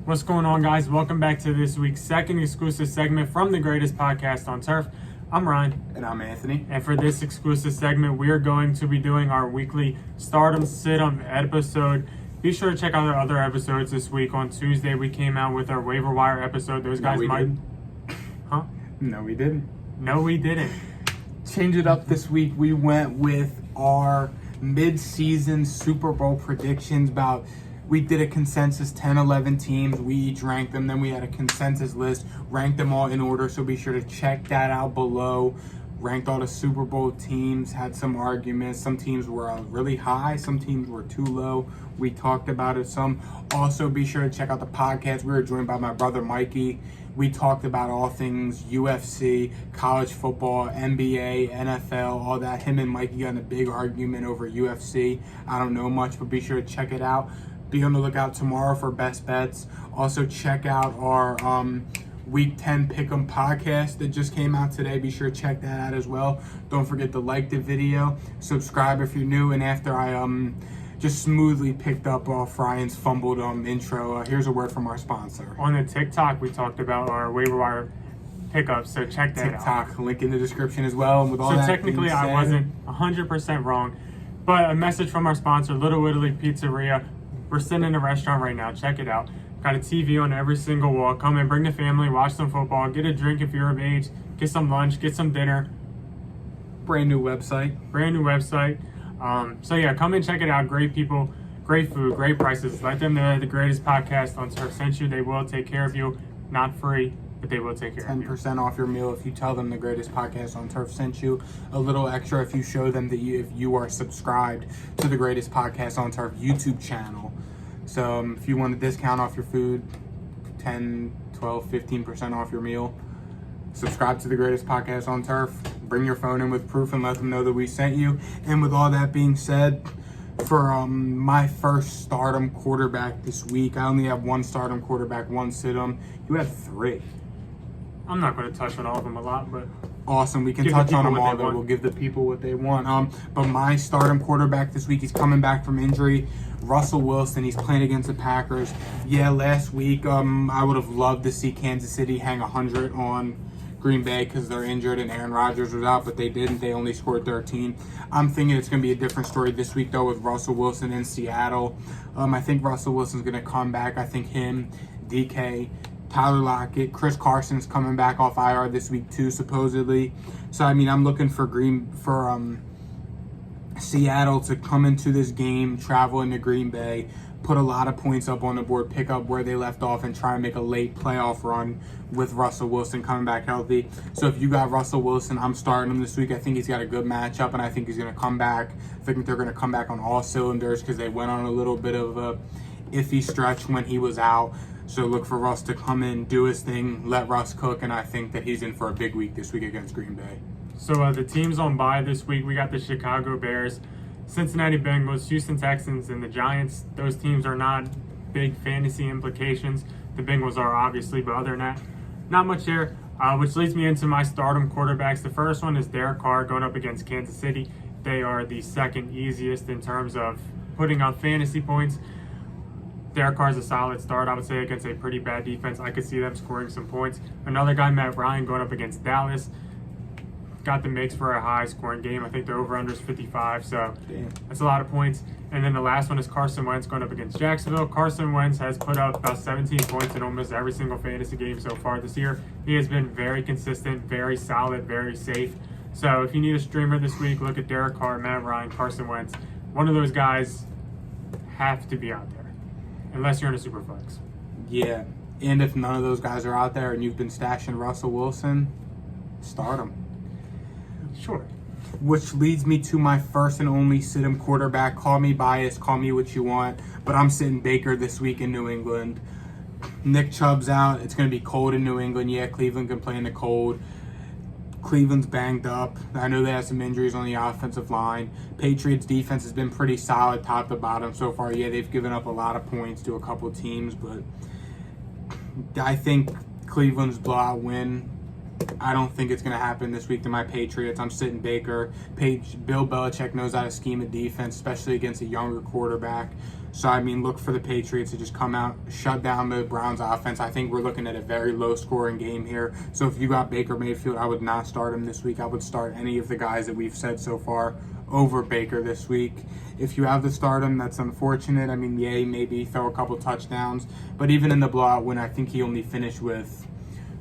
What's going on, guys? Welcome back to this week's second exclusive segment from the greatest podcast on turf. I'm Ryan. And I'm Anthony. And for this exclusive segment, we are going to be doing our weekly Stardom Sit-em episode. Be sure to check out our other episodes this week. On Tuesday, we came out with our waiver wire episode. Those guys might... Huh? No, we didn't. No, we didn't. Change it up this week. We went with our mid-season Super Bowl predictions. We did a consensus 10, 11 teams. We each ranked them. Then we had a consensus list, ranked them all in order. So be sure to check that out below. Ranked all the Super Bowl teams, had some arguments. Some teams were really high. Some teams were too low. We talked about it some. Also, be sure to check out the podcast. We were joined by my brother, Mikey. We talked about all things UFC, college football, NBA, NFL, all that. Him and Mikey got in a big argument over UFC. I don't know much, but be sure to check it out. Be on the lookout tomorrow for best bets. Also, check out our Week 10 Pick'em podcast that just came out today. Be sure to check that out as well. Don't forget to like the video, subscribe if you're new. And after I just smoothly picked up off Ryan's fumbled intro, here's a word from our sponsor. On the TikTok, we talked about our waiver wire pickups, so check that out. TikTok, link in the description as well. And with all so that technically, being I said, wasn't 100% wrong, but a message from our sponsor, Little Italy Pizzeria. We're sitting in a restaurant right now. Check it out. Got a TV on every single wall. Come in, bring the family, watch some football, get a drink if you're of age, get some lunch, get some dinner. Brand new website. So yeah, come and check it out. Great people, great food, great prices. Let them know the greatest podcast on turf sent you. They will take care of you. Not free, but they will take care of you. 10% off your meal if you tell them the greatest podcast on turf sent you. A little extra if you show them that if you are subscribed to the greatest podcast on turf YouTube channel. So if you want a discount off your food, 10, 12, 15% off your meal, subscribe to the greatest podcast on turf. Bring your phone in with proof and let them know that we sent you. And with all that being said, for my first Stardom quarterback this week, I only have one Stardom quarterback, one sit-em. You have three. I'm not going to touch on all of them a lot, but awesome. We can touch on them all, though. We'll give the people what they want. But my Stardom quarterback this week, he's coming back from injury. Russell Wilson, he's playing against the Packers. Yeah, last week, I would have loved to see Kansas City hang 100 on Green Bay because they're injured and Aaron Rodgers was out, but they didn't. They only scored 13. I'm thinking it's going to be a different story this week, though, with Russell Wilson in Seattle. I think Russell Wilson's going to come back. I think him, DK, Tyler Lockett, Chris Carson's coming back off IR this week, too, supposedly. So, I mean, I'm looking for Seattle to come into this game, travel into Green Bay, put a lot of points up on the board, pick up where they left off, and try and make a late playoff run with Russell Wilson coming back healthy. So if you got Russell Wilson, I'm starting him this week. I think he's got a good matchup, and I think he's going to come back. I think they're going to come back on all cylinders because they went on a little bit of a iffy stretch when he was out. So look for Russ to come in, do his thing, let Russ cook, and I think that he's in for a big week this week against Green Bay. So the teams on bye this week, we got the Chicago Bears, Cincinnati Bengals, Houston Texans, and the Giants. Those teams are not big fantasy implications. The Bengals are, obviously, but other than that, not much there, which leads me into my Stardom quarterbacks. The first one is Derek Carr going up against Kansas City. They are the second easiest in terms of putting up fantasy points. Derek Carr's a solid start, I would say, against a pretty bad defense. I could see them scoring some points. Another guy, Matt Ryan, going up against Dallas. Got the mix for a high-scoring game. I think the over-under is 55, so that's a lot of points. And then the last one is Carson Wentz going up against Jacksonville. Carson Wentz has put up about 17 points in almost every single fantasy game so far this year. He has been very consistent, very solid, very safe. So if you need a streamer this week, look at Derek Carr, Matt Ryan, Carson Wentz. One of those guys have to be out there, unless you're in a super flex. Yeah, and if none of those guys are out there and you've been stashing Russell Wilson, start him. Sure. Which leads me to my first and only sit-em quarterback. Call me biased, call me what you want, but I'm sitting Baker this week in New England. Nick Chubb's out. It's going to be cold in New England. Yeah, Cleveland can play in the cold. Cleveland's banged up. I know they have some injuries on the offensive line. Patriots defense has been pretty solid top to bottom so far. Yeah, they've given up a lot of points to a couple teams, but I think Cleveland's blowout win. I don't think it's going to happen this week to my Patriots. I'm sitting Baker. Bill Belichick knows how to scheme a defense, especially against a younger quarterback. So, I mean, look for the Patriots to just come out, shut down the Browns offense. I think we're looking at a very low-scoring game here. So, if you got Baker Mayfield, I would not start him this week. I would start any of the guys that we've said so far over Baker this week. If you have to start him, that's unfortunate. I mean, yay, maybe throw a couple touchdowns. But even in the blowout win, I think he only finished with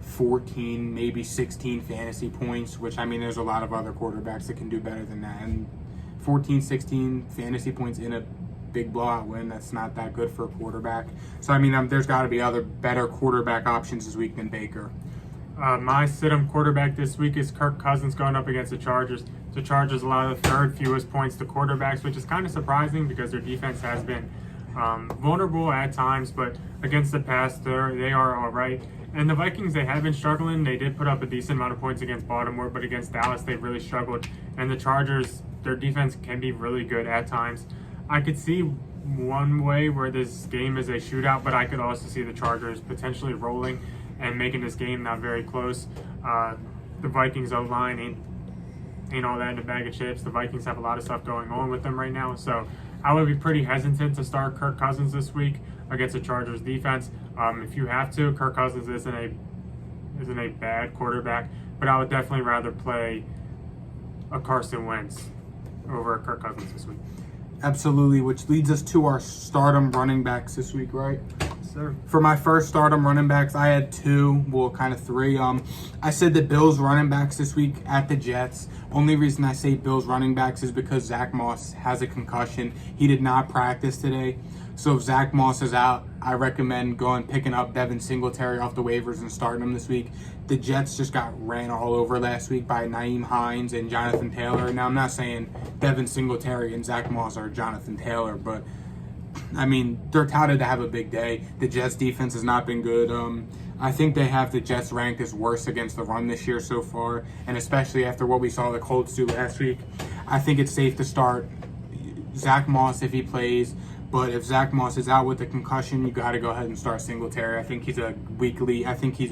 14, maybe 16 fantasy points, which, I mean, there's a lot of other quarterbacks that can do better than that. And 14, 16 fantasy points in a big blowout win, that's not that good for a quarterback. So, I mean, there's got to be other better quarterback options this week than Baker. My sit-em quarterback this week is Kirk Cousins going up against the Chargers. The Chargers allow the third fewest points to quarterbacks, which is kind of surprising because their defense has been vulnerable at times, but against the pass, they are all right. And the Vikings, they have been struggling. They did put up a decent amount of points against Baltimore, but against Dallas, they really struggled. And the Chargers, their defense can be really good at times. I could see one way where this game is a shootout, but I could also see the Chargers potentially rolling and making this game not very close. The Vikings O-line ain't all that in a bag of chips. The Vikings have a lot of stuff going on with them right now, so I would be pretty hesitant to start Kirk Cousins this week against the Chargers defense. If you have to, Kirk Cousins isn't a bad quarterback, but I would definitely rather play a Carson Wentz over Kirk Cousins this week. Absolutely, which leads us to our stardom running backs this week, right? Yes, sir. For my first stardom running backs, I had two, well, kind of three. I said the Bills running backs this week at the Jets. Only reason I say Bills running backs is because Zach Moss has a concussion. He did not practice today. So if Zach Moss is out, I recommend picking up Devin Singletary off the waivers and starting him this week. The Jets just got ran all over last week by Nyheim Hines and Jonathan Taylor. Now, I'm not saying Devin Singletary and Zach Moss are Jonathan Taylor, but, I mean, they're touted to have a big day. The Jets' defense has not been good. I think they have the Jets ranked as worst against the run this year so far, and especially after what we saw the Colts do last week. I think it's safe to start Zach Moss if he plays. But if Zach Moss is out with a concussion, you got to go ahead and start Singletary. I think he's a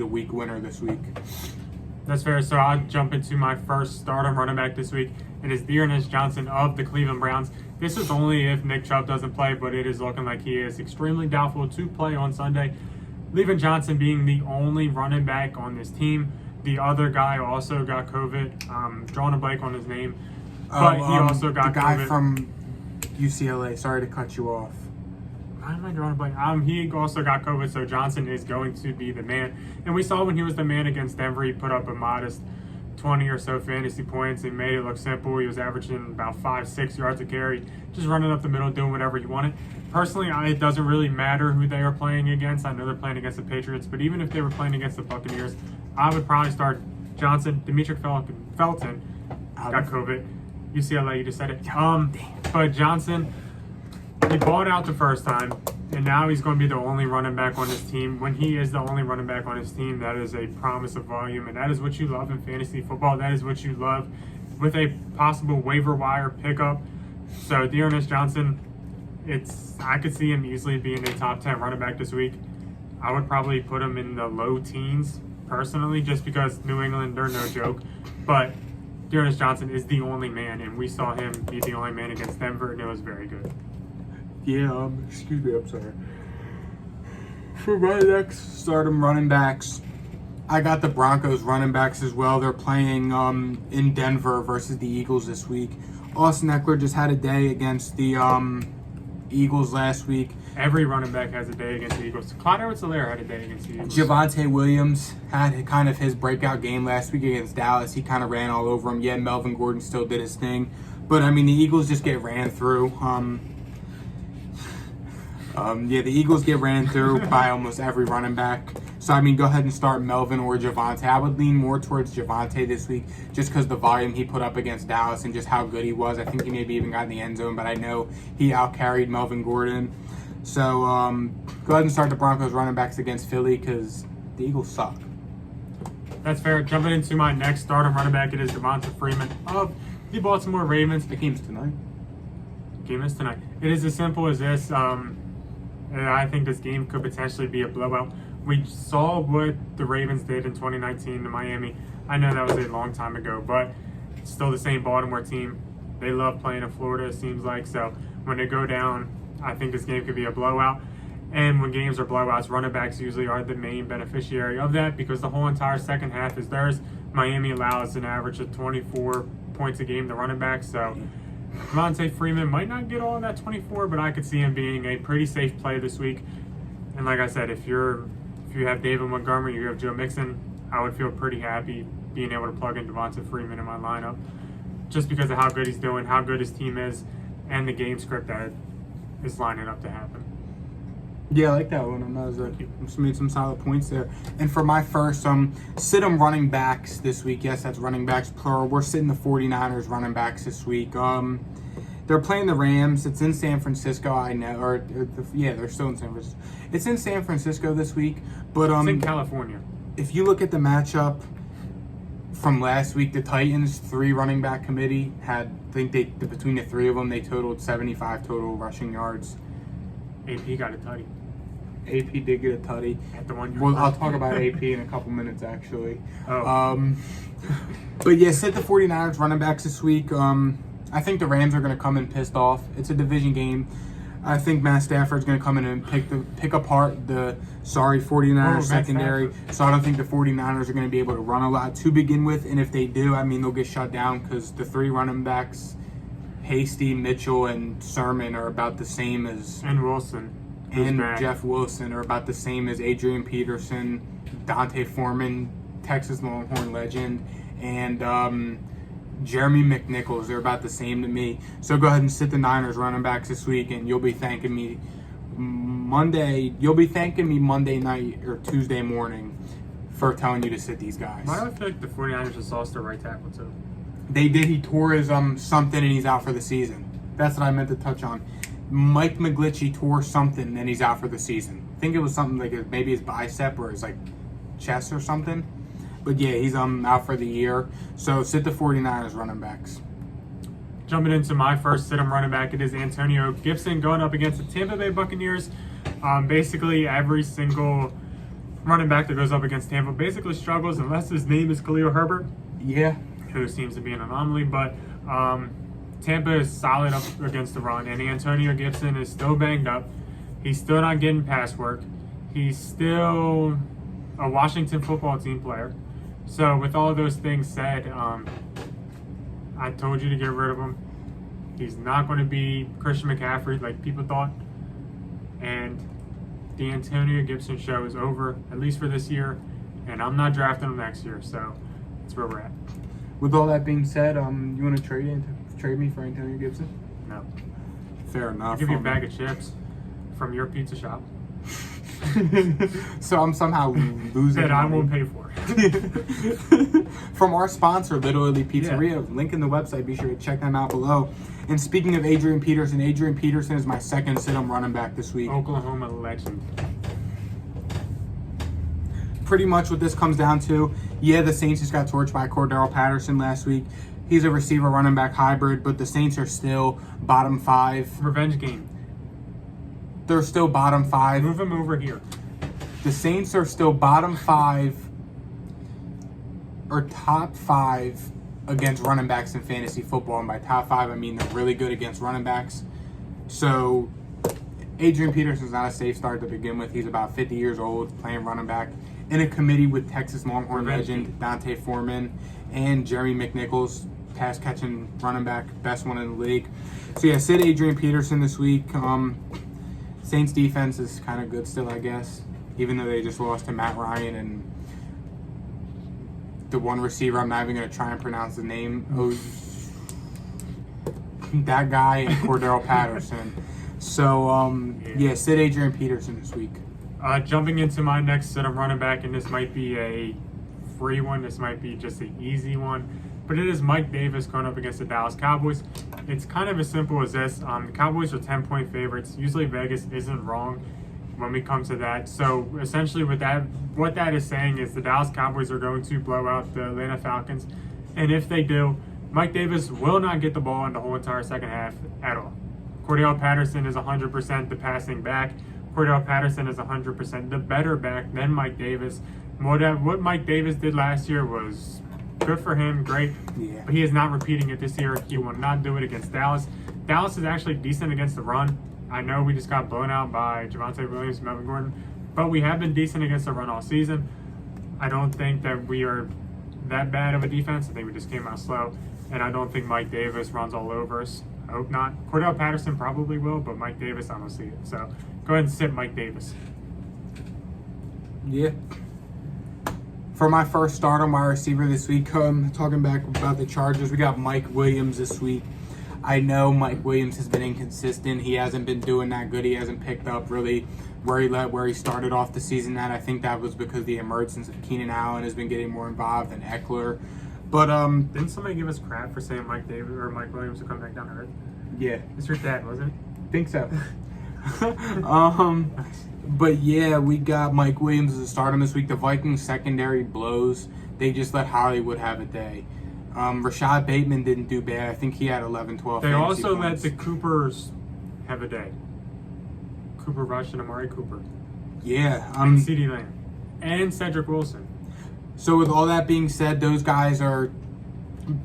week winner this week. That's fair. So I'll jump into my first stardom running back this week. It is Dearness Johnson of the Cleveland Browns. This is only if Nick Chubb doesn't play, but it is looking like he is extremely doubtful to play on Sunday. Leaving Johnson being the only running back on this team. The other guy also got COVID. Drawing a blank on his name. But he also got the guy COVID. from UCLA. Sorry to cut you off. Why am I drawing a blank? He also got COVID, so Johnson is going to be the man. And we saw when he was the man against Denver, he put up a modest 20 or so fantasy points and made it look simple. He was averaging about 5-6 yards a carry, just running up the middle, doing whatever he wanted. Personally, it doesn't really matter who they are playing against. I know they're playing against the Patriots, but even if they were playing against the Buccaneers, I would probably start Johnson. Demetric Felton got COVID. UCLA, you just said it. But Johnson, he balled out the first time, and now he's going to be the only running back on his team. When he is the only running back on his team, that is a promise of volume, and that is what you love in fantasy football. That is what you love with a possible waiver wire pickup. So Dearness Johnson, I could see him easily being a top 10 running back this week. I would probably put him in the low teens personally, just because New England, they're no joke. But Dearness Johnson is the only man, and we saw him be the only man against Denver, and it was very good. Yeah, excuse me, I'm sorry. For my next stardom running backs, I got the Broncos running backs as well. They're playing in Denver versus the Eagles this week. Austin Eckler just had a day against the Eagles last week. Every running back has a day against the Eagles. Clyde Edwards-Helaire had a day against the Eagles. Javonte Williams had kind of his breakout game last week against Dallas. He kind of ran all over him. Yeah, Melvin Gordon still did his thing. But, I mean, the Eagles just get ran through. The Eagles get ran through by almost every running back. So, I mean, go ahead and start Melvin or Javonte. I would lean more towards Javonte this week just because the volume he put up against Dallas and just how good he was. I think he maybe even got in the end zone, but I know he outcarried Melvin Gordon. So, go ahead and start the Broncos running backs against Philly because the Eagles suck. That's fair. Jumping into my next stardom running back, it is Devonta Freeman of the Baltimore Ravens. The game's tonight. Game is tonight. It is as simple as this. I think this game could potentially be a blowout. We saw what the Ravens did in 2019 to Miami. I know that was a long time ago, but it's still the same Baltimore team. They love playing in Florida, it seems like. So when they go down I think this game could be a blowout. And when games are blowouts, running backs usually are the main beneficiary of that because the whole entire second half is theirs. Miami allows an average of 24 points a game to running backs. So Devontae Freeman might not get all of that 24, but I could see him being a pretty safe play this week. And like I said, if you have David Montgomery, you have Joe Mixon, I would feel pretty happy being able to plug in Devontae Freeman in my lineup just because of how good he's doing, how good his team is, and the game script that is lining up to happen. Yeah, I like that one. Just made some solid points there. And for my first, sit 'em running backs this week. Yes, that's running backs plural. We're sitting the 49ers running backs this week. They're playing the Rams. It's in San Francisco, I know. They're still in San Francisco. It's in San Francisco this week. But it's in California. If you look at the matchup from last week, the Titans 3 running back committee had, I think between the 3 of them, they totaled 75 total rushing yards. AP got a tutty. AP did get a tutty. Well, I'll talk about AP in a couple minutes, actually. Oh. But yeah, sit the 49ers running backs this week. I think the Rams are going to come in pissed off. It's a division game. I think Matt Stafford's going to come in and pick apart the 49ers secondary. So I don't think the 49ers are going to be able to run a lot to begin with. And if they do, I mean, they'll get shut down because the 3 running backs, Hasty, Mitchell, and Sermon, are about the same as... And Wilson. And Jeff Wilson are about the same as Adrian Peterson, Dante Foreman, Texas Longhorn legend, and Jeremy McNichols. They're about the same to me. So go ahead and sit the Niners running backs this week, and you'll be thanking me Monday. You'll be thanking me Monday night or Tuesday morning for telling you to sit these guys. Why do I feel like the 49ers just lost their right tackle too? They did. He tore his something, and he's out for the season. That's what I meant to touch on. Mike McGlinchey tore something, and he's out for the season. I think it was something like maybe his bicep or his chest or something. But yeah, he's out for the year. So sit the 49ers running backs. Jumping into my first sit-em running back, it is Antonio Gibson going up against the Tampa Bay Buccaneers. Basically, every single running back that goes up against Tampa basically struggles unless his name is Khalil Herbert. Yeah. Who seems to be an anomaly, but Tampa is solid up against the run, and Antonio Gibson is still banged up. He's still not getting pass work. He's still a Washington football team player. So with all those things said, I told you to get rid of him. He's not going to be Christian McCaffrey like people thought. And the Antonio Gibson show is over, at least for this year, and I'm not drafting him next year. So that's where we're at. With all that being said, you want to trade me for Antonio Gibson? No. Fair enough. I'll give you a bag of chips from your pizza shop. So I'm somehow losing. That I won't pay for. From our sponsor, Little Italy Pizzeria. Yeah. Link in the website. Be sure to check them out below. And speaking of Adrian Peterson is my second sit-em running back this week. Oklahoma legend. Pretty much what this comes down to, yeah, the Saints just got torched by Cordell Patterson last week. He's a receiver running back hybrid, but the Saints are still bottom 5. Revenge game. They're still bottom 5. Move him over here. The Saints are still bottom 5 or top 5 against running backs in fantasy football. And by top 5, I mean they're really good against running backs. So Adrian Peterson's not a safe start to begin with. He's about 50 years old, playing running back in a committee with Texas Longhorn legend Dante Foreman and Jeremy McNichols, pass-catching running back, best one in the league. So yeah, sit Adrian Peterson this week. Saints defense is kind of good still, I guess, even though they just lost to Matt Ryan and the one receiver, I'm not even going to try and pronounce the name. That guy and Cordell Patterson. So, yeah, sit Adrian Peterson this week. Jumping into my next set of running back, and this might be a free one. This might be just an easy one. But it is Mike Davis going up against the Dallas Cowboys. It's kind of as simple as this. The Cowboys are 10-point favorites. Usually Vegas isn't wrong when we come to that. So essentially with that, what that is saying is the Dallas Cowboys are going to blow out the Atlanta Falcons. And if they do, Mike Davis will not get the ball in the whole entire second half at all. Cordell Patterson is 100% the passing back. Cordell Patterson is 100% the better back than Mike Davis. What Mike Davis did last year was good for him, great. Yeah. But he is not repeating it this year. He will not do it against Dallas. Dallas is actually decent against the run. I know we just got blown out by Javonte Williams and Melvin Gordon, but we have been decent against the run all season. I don't think that we are that bad of a defense. I think we just came out slow, and I don't think Mike Davis runs all over us. I hope not. Cordell Patterson probably will, but Mike Davis, I don't see it. So go ahead and sit Mike Davis. Yeah. For my first Stardom wide receiver this week, talking back about the Chargers, we got Mike Williams this week. I know Mike Williams has been inconsistent. He hasn't been doing that good. He hasn't picked up really where he started off the season at. I think that was because the emergence of Keenan Allen has been getting more involved than Eckler. But didn't somebody give us crap for saying Mike Williams will come back down to earth? Yeah, It's your dad, wasn't it? think so. But yeah, we got Mike Williams as a Stardom this week. The Vikings secondary blows. They just let Hollywood have a day. Rashad Bateman didn't do bad. I think he had 11, 12 They fantasy also points. let the Coopers have a day. Cooper Rush and Amari Cooper. Yeah. And CeeDee Lamb. And Cedric Wilson. So with all that being said, those guys are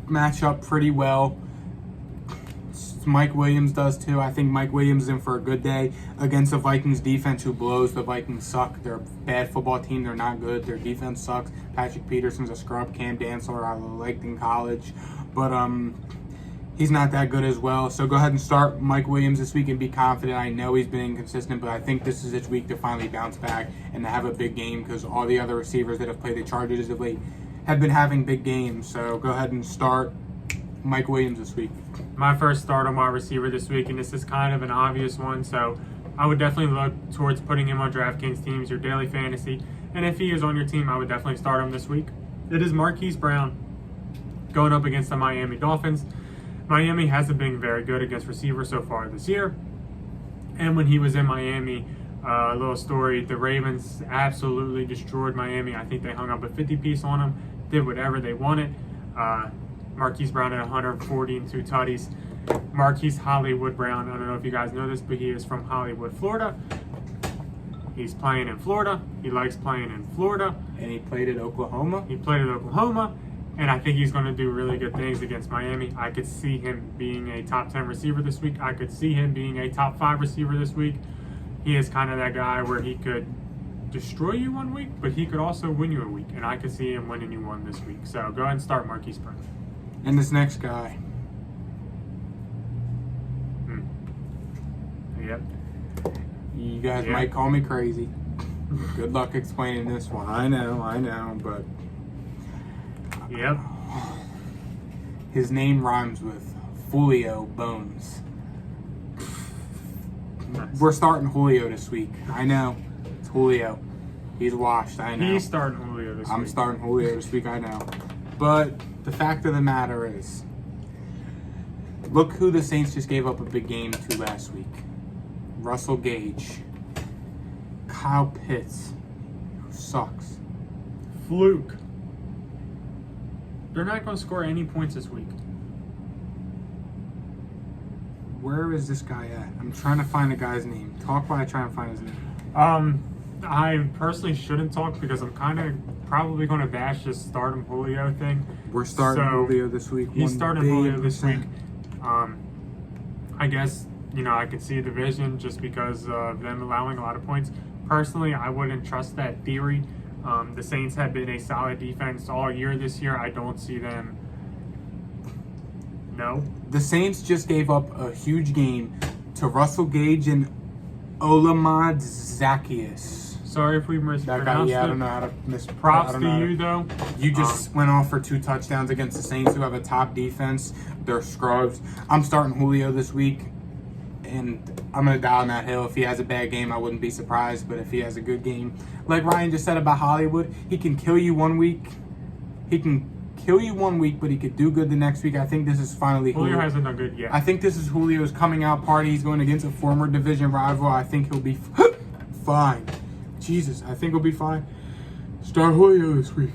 match up pretty well. Mike Williams does too. I think Mike Williams is in for a good day against the Vikings defense who blows. The Vikings suck. They're a bad football team. They're not good. Their defense sucks. Patrick Peterson's a scrub. Cam Dantzler I liked in college. But he's not that good as well. So go ahead and start Mike Williams this week and be confident. I know he's been inconsistent, but I think this is his week to finally bounce back and to have a big game because all the other receivers that have played the Chargers of late have been having big games. So go ahead and start Mike Williams this week. My first Stardom wide receiver this week, and this is kind of an obvious one, so I would definitely look towards putting him on DraftKings teams, your daily fantasy. And if he is on your team, I would definitely start him this week. It is Marquise Brown going up against the Miami Dolphins. Miami hasn't been very good against receivers so far this year. And when he was in Miami, a little story, the Ravens absolutely destroyed Miami. I think they hung up a 50-piece on him, did whatever they wanted. Marquise Brown had 140 and 2 tutties. Marquise Hollywood Brown, I don't know if you guys know this, but he is from Hollywood, Florida. He's playing in Florida. He likes playing in Florida. And he played at Oklahoma. He played at Oklahoma, and I think he's going to do really good things against Miami. I could see him being a top 10 receiver this week. I could see him being a top 5 receiver this week. He is kind of that guy where he could destroy you one week, but he could also win you a week, and I could see him winning you one this week. So go ahead and start Marquise Brown. And this next guy. Yep. You guys might call me crazy. Good luck explaining this one. I know, but Yep. his name rhymes with Julio Bones. Nice. We're starting Julio this week. I know. It's Julio. He's washed, I know. He's starting Julio this week. I'm starting Julio this week, I know. But the fact of the matter is, look who the Saints just gave up a big game to last week. Russell Gage. Kyle Pitts, who sucks. Fluke. They're not going to score any points this week. Where is this guy at? I'm trying to find the guy's name. Talk while I try and find his name. I personally shouldn't talk because I'm kind of probably going to bash this Stardom Julio thing. We're starting So, Julio this week. He's starting Julio this week. 1,000,000%. I guess, I could see the vision just because of them allowing a lot of points. Personally, I wouldn't trust that theory. The Saints have been a solid defense all year this year. I don't see them. No. The Saints just gave up a huge game to Russell Gage and Olamide Zaccheaus. Sorry if we That mispronounced guy, I it. don't know how to mispronounce. Props to you, though. You just went off for 2 touchdowns against the Saints, who have a top defense. They're scrubs. I'm starting Julio this week, and I'm going to die on that hill. If he has a bad game, I wouldn't be surprised, but if he has a good game, like Ryan just said about Hollywood, he can kill you one week. But he could do good the next week. I think this is finally Julio hasn't done good yet. I think this is Julio's coming out party. He's going against a former division rival. I think he'll be fine. Jesus, I think he'll be fine. Start Julio this week.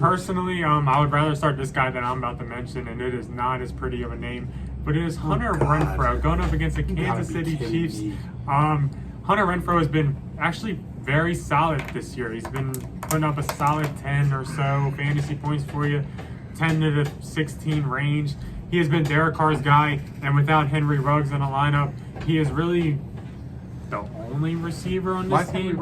Personally, I would rather start this guy that I'm about to mention, and it is not as pretty of a name, but it is Hunter Renfrow going up against the Kansas City Chiefs. Hunter Renfrow has been actually very solid this year. He's been putting up a solid 10 or so fantasy points for you, 10 to the 16 range. He has been Derek Carr's guy, and without Henry Ruggs in the lineup, he is really the only receiver on this team.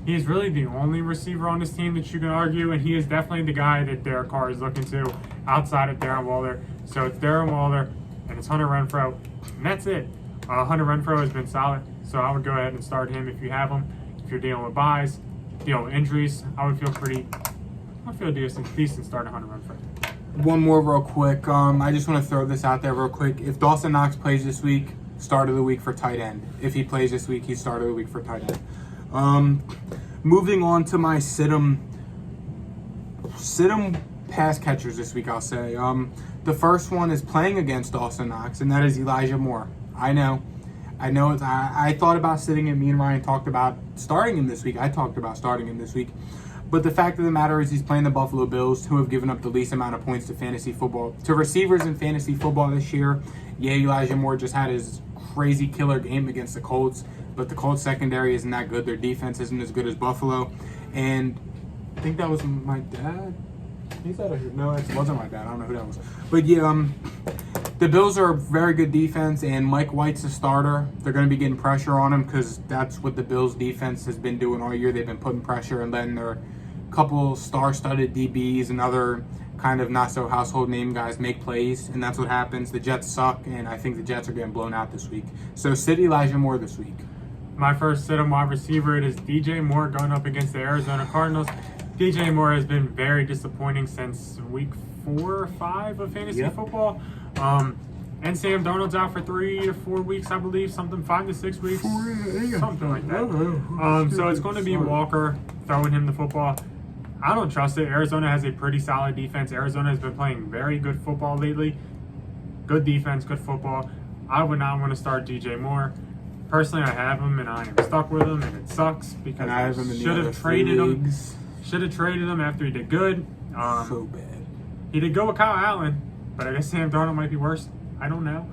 He is really the only receiver on this team that you can argue, and he is definitely the guy that Derek Carr is looking to outside of Darren Waller. So it's Darren Waller and it's Hunter Renfrow, and that's it. Hunter Renfrow has been solid, so I would go ahead and start him if you have him. If you're dealing with buys, dealing with injuries, I would feel decent starting Hunter Renfrow. One more real quick. I just want to throw this out there real quick. If Dawson Knox plays this week, start of the week for tight end. If he plays this week, he's start of the week for tight end. Moving on to my sit-em pass catchers this week, I'll say. The first one is playing against Dawson Knox, and that is Elijah Moore. I know. I thought about sitting him. Me and Ryan talked about starting him this week. I talked about starting him this week. But the fact of the matter is he's playing the Buffalo Bills, who have given up the least amount of points to fantasy football. To receivers in fantasy football this year, yeah, Elijah Moore just had his crazy killer game against the Colts, but the Colts secondary isn't that good. Their defense isn't as good as Buffalo. And I think that was my dad. No, it wasn't my dad. I don't know who that was. But yeah, the Bills are a very good defense, and Mike White's a starter. They're going to be getting pressure on him because that's what the Bills defense has been doing all year. They've been putting pressure and letting their couple star-studded DBs and other kind of not-so-household name guys make plays, and that's what happens. The Jets suck, and I think the Jets are getting blown out this week. So sit Elijah Moore this week. My first sit-em wide receiver, it is DJ Moore going up against the Arizona Cardinals. DJ Moore has been very disappointing since week 4 or 5 of fantasy football. And Sam Darnold's out for 3 to 4 weeks, I believe, 5 to 6 weeks, something like that. So it's going to be Walker throwing him the football. I don't trust it. Arizona has a pretty solid defense. Arizona has been playing very good football lately. Good defense, good football. I would not want to start DJ Moore. Personally, I have him, and I am stuck with him, and it sucks because I should have traded him. Should have traded him after he did good. So bad. He did go with Kyle Allen, but I guess Sam Darnold might be worse. I don't know.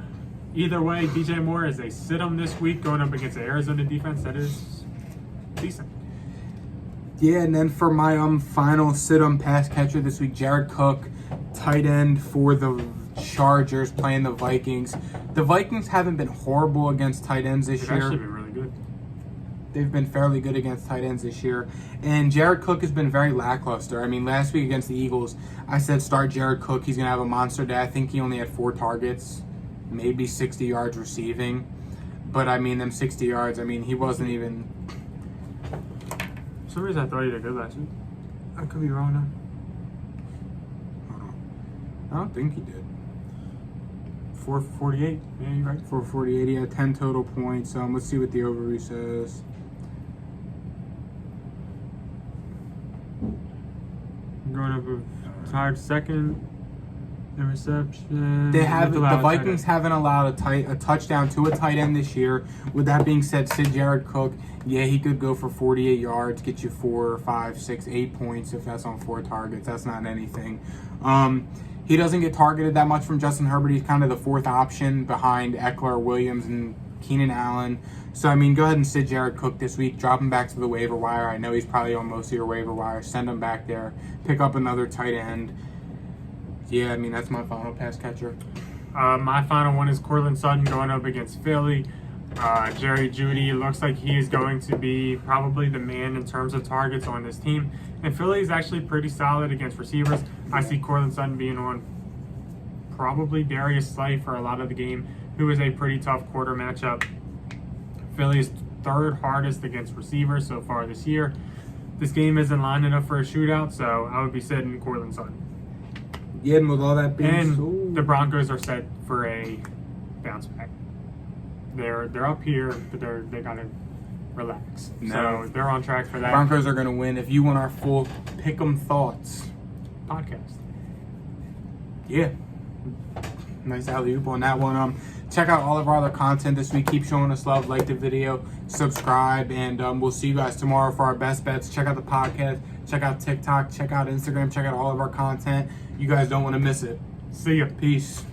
Either way, DJ Moore is a sit-em this week going up against the Arizona defense that is decent. Yeah, and then for my final sit-em pass catcher this week, Jared Cook, tight end for the Chargers playing the Vikings. The Vikings haven't been horrible against tight ends this year. They've actually been really good. They've been fairly good against tight ends this year. And Jared Cook has been very lackluster. I mean, last week against the Eagles, I said start Jared Cook. He's going to have a monster day. I think he only had 4 targets, maybe 60 yards receiving. But, I mean, them 60 yards, I mean, he wasn't even... For some reason, I thought he did good last week. I could be wrong now. Hold on. I don't think he did. 448. Yeah, you're right. 448. He had 10 total points. Let's see what the overview says. Going up a tied second in reception. The Vikings haven't allowed a touchdown to a tight end this year. With that being said, Sid Jared Cook, yeah, he could go for 48 yards, get you 4, 5, 6, 8 points if that's on 4 targets. That's not anything. He doesn't get targeted that much from Justin Herbert. He's kind of the 4th option behind Eckler, Williams, and Keenan Allen. So, I mean, go ahead and sit Jared Cook this week. Drop him back to the waiver wire. I know he's probably on most of your waiver wire. Send him back there. Pick up another tight end. Yeah, I mean, that's my final pass catcher. My final one is Cortland Sutton going up against Philly. Jerry Jeudy looks like he is going to be probably the man in terms of targets on this team. And Philly is actually pretty solid against receivers. I see Cortland Sutton being on probably Darius Slay for a lot of the game, who is a pretty tough quarter matchup. Philly's 3rd hardest against receivers so far this year. This game isn't lined up for a shootout, so I would be sitting Cortland Sutton. Yeah, and with all that being said, the Broncos are set for a bounce back. They're up here, but they gotta relax. No. So they're on track for that. Broncos are gonna win. If you want our full pick'em thoughts podcast, yeah, nice alley-oop on that one. Check out all of our other content this week. Keep showing us love. Like the video, subscribe, and we'll see you guys tomorrow for our best bets. Check out the podcast. Check out TikTok. Check out Instagram. Check out all of our content. You guys don't want to miss it. See ya. Peace.